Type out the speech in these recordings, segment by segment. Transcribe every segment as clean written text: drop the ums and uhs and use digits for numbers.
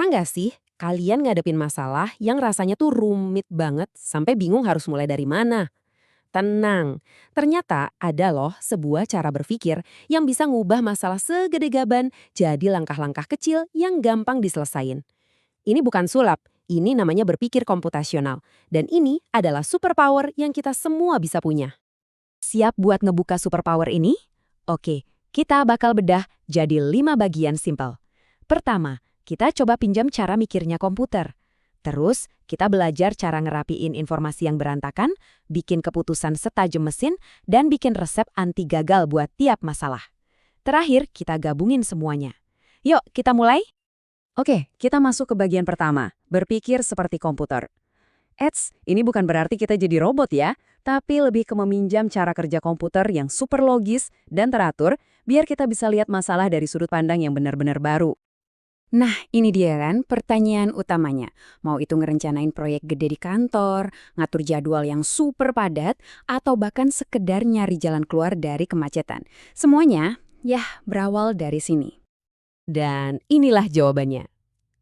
Pernah nggak sih kalian ngadepin masalah yang rasanya tuh rumit banget sampai bingung harus mulai dari mana? Tenang, ternyata ada loh sebuah cara berpikir yang bisa ngubah masalah segede gaban jadi langkah-langkah kecil yang gampang diselesain. Ini bukan sulap, ini namanya berpikir komputasional. Dan ini adalah superpower yang kita semua bisa punya. Siap buat ngebuka superpower ini? Oke, kita bakal bedah jadi 5 bagian simpel. Pertama, kita coba pinjam cara mikirnya komputer. Terus, kita belajar cara ngerapiin informasi yang berantakan, bikin keputusan setajam mesin, dan bikin resep anti gagal buat tiap masalah. Terakhir, kita gabungin semuanya. Yuk, kita mulai? Oke, kita masuk ke bagian pertama, berpikir seperti komputer. Ini bukan berarti kita jadi robot ya, tapi lebih ke meminjam cara kerja komputer yang super logis dan teratur, biar kita bisa lihat masalah dari sudut pandang yang benar-benar baru. Nah, ini dia kan pertanyaan utamanya. Mau itu ngerencanain proyek gede di kantor, ngatur jadwal yang super padat, atau bahkan sekedar nyari jalan keluar dari kemacetan. Semuanya, ya berawal dari sini. Dan inilah jawabannya.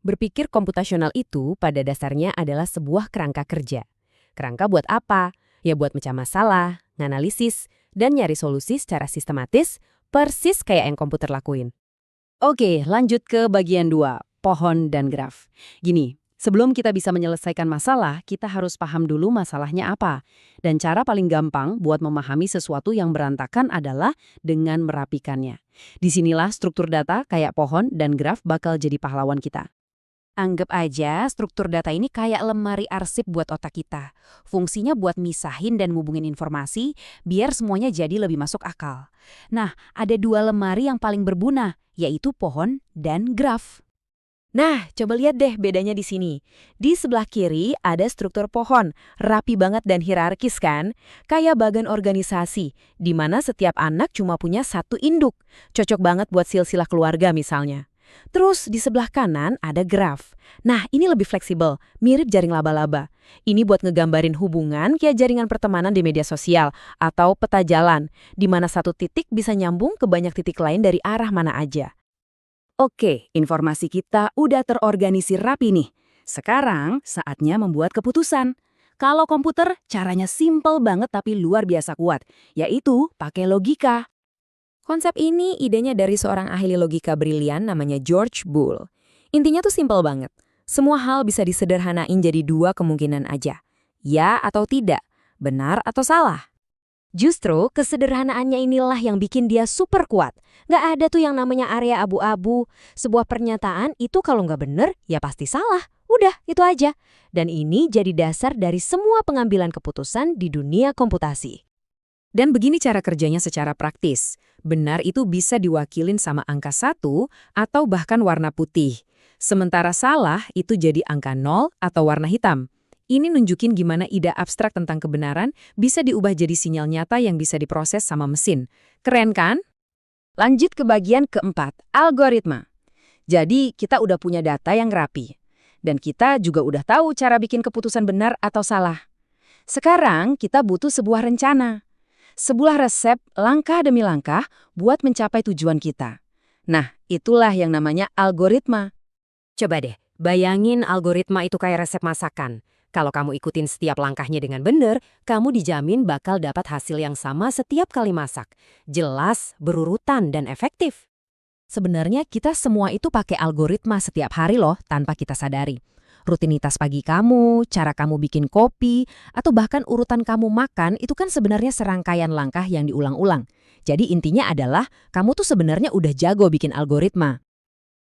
Berpikir komputasional itu pada dasarnya adalah sebuah kerangka kerja. Kerangka buat apa? Ya buat mecah masalah, nganalisis, dan nyari solusi secara sistematis, persis kayak yang komputer lakuin. Oke, lanjut ke bagian 2, pohon dan graf. Gini, sebelum kita bisa menyelesaikan masalah, kita harus paham dulu masalahnya apa. Dan cara paling gampang buat memahami sesuatu yang berantakan adalah dengan merapikannya. Disinilah struktur data kayak pohon dan graf bakal jadi pahlawan kita. Anggap aja struktur data ini kayak lemari arsip buat otak kita. Fungsinya buat misahin dan ngubungin informasi, biar semuanya jadi lebih masuk akal. Nah, ada 2 lemari yang paling berguna, yaitu pohon dan graf. Nah, coba lihat deh bedanya di sini. Di sebelah kiri ada struktur pohon, rapi banget dan hierarkis kan? Kayak bagan organisasi, di mana setiap anak cuma punya satu induk. Cocok banget buat silsilah keluarga misalnya. Terus di sebelah kanan ada graf. Nah, ini lebih fleksibel, mirip jaring laba-laba. Ini buat ngegambarin hubungan kayak jaringan pertemanan di media sosial atau peta jalan, di mana satu titik bisa nyambung ke banyak titik lain dari arah mana aja. Oke, informasi kita udah terorganisir rapi nih. Sekarang saatnya membuat keputusan. Kalau komputer, caranya simple banget tapi luar biasa kuat, yaitu pakai logika. Konsep ini idenya dari seorang ahli logika brilian namanya George Boole. Intinya tuh simpel banget. Semua hal bisa disederhanain jadi 2 kemungkinan aja. Ya atau tidak, benar atau salah. Justru kesederhanaannya inilah yang bikin dia super kuat. Nggak ada tuh yang namanya area abu-abu. Sebuah pernyataan itu kalau nggak bener, ya pasti salah. Udah, itu aja. Dan ini jadi dasar dari semua pengambilan keputusan di dunia komputasi. Dan begini cara kerjanya secara praktis. Benar itu bisa diwakilin sama angka 1 atau bahkan warna putih. Sementara salah itu jadi angka 0 atau warna hitam. Ini nunjukin gimana ide abstrak tentang kebenaran bisa diubah jadi sinyal nyata yang bisa diproses sama mesin. Keren kan? Lanjut ke bagian keempat, algoritma. Jadi kita udah punya data yang rapi. Dan kita juga udah tahu cara bikin keputusan benar atau salah. Sekarang kita butuh sebuah rencana. Sebuah resep langkah demi langkah buat mencapai tujuan kita. Nah, itulah yang namanya algoritma. Coba deh, bayangin algoritma itu kayak resep masakan. Kalau kamu ikutin setiap langkahnya dengan benar, kamu dijamin bakal dapat hasil yang sama setiap kali masak. Jelas, berurutan, dan efektif. Sebenarnya kita semua itu pakai algoritma setiap hari loh, tanpa kita sadari. Rutinitas pagi kamu, cara kamu bikin kopi, atau bahkan urutan kamu makan itu kan sebenarnya serangkaian langkah yang diulang-ulang. Jadi intinya adalah kamu tuh sebenarnya udah jago bikin algoritma.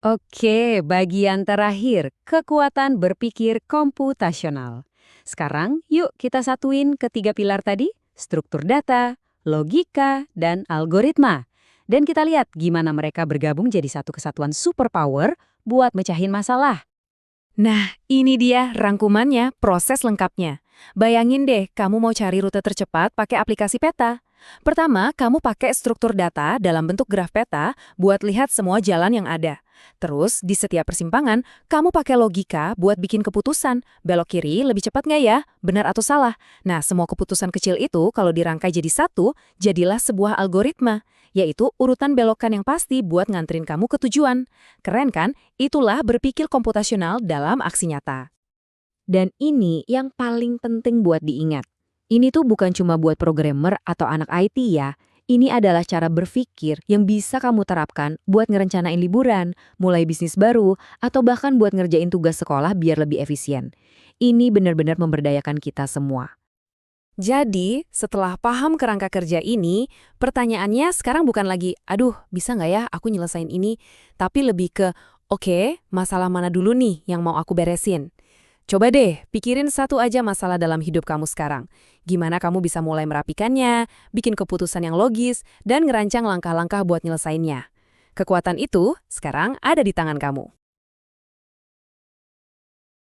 Oke, bagian terakhir, kekuatan berpikir komputasional. Sekarang yuk kita satuin ketiga pilar tadi, struktur data, logika, dan algoritma. Dan kita lihat gimana mereka bergabung jadi satu kesatuan superpower buat mecahin masalah. Nah, ini dia rangkumannya, proses lengkapnya. Bayangin deh, kamu mau cari rute tercepat pakai aplikasi peta. Pertama, kamu pakai struktur data dalam bentuk graf peta buat lihat semua jalan yang ada. Terus, di setiap persimpangan, kamu pakai logika buat bikin keputusan. Belok kiri lebih cepat nggak ya? Benar atau salah? Nah, semua keputusan kecil itu kalau dirangkai jadi satu, jadilah sebuah algoritma, yaitu urutan belokan yang pasti buat nganterin kamu ke tujuan. Keren kan? Itulah berpikir komputasional dalam aksi nyata. Dan ini yang paling penting buat diingat. Ini tuh bukan cuma buat programmer atau anak IT ya. Ini adalah cara berpikir yang bisa kamu terapkan buat ngerencanain liburan, mulai bisnis baru, atau bahkan buat ngerjain tugas sekolah biar lebih efisien. Ini benar-benar memberdayakan kita semua. Jadi, setelah paham kerangka kerja ini, pertanyaannya sekarang bukan lagi, aduh, bisa nggak ya aku nyelesain ini? Tapi lebih ke, oke, masalah mana dulu nih yang mau aku beresin? Coba deh, pikirin satu aja masalah dalam hidup kamu sekarang. Gimana kamu bisa mulai merapikannya, bikin keputusan yang logis, dan ngerancang langkah-langkah buat nyelesainnya. Kekuatan itu sekarang ada di tangan kamu.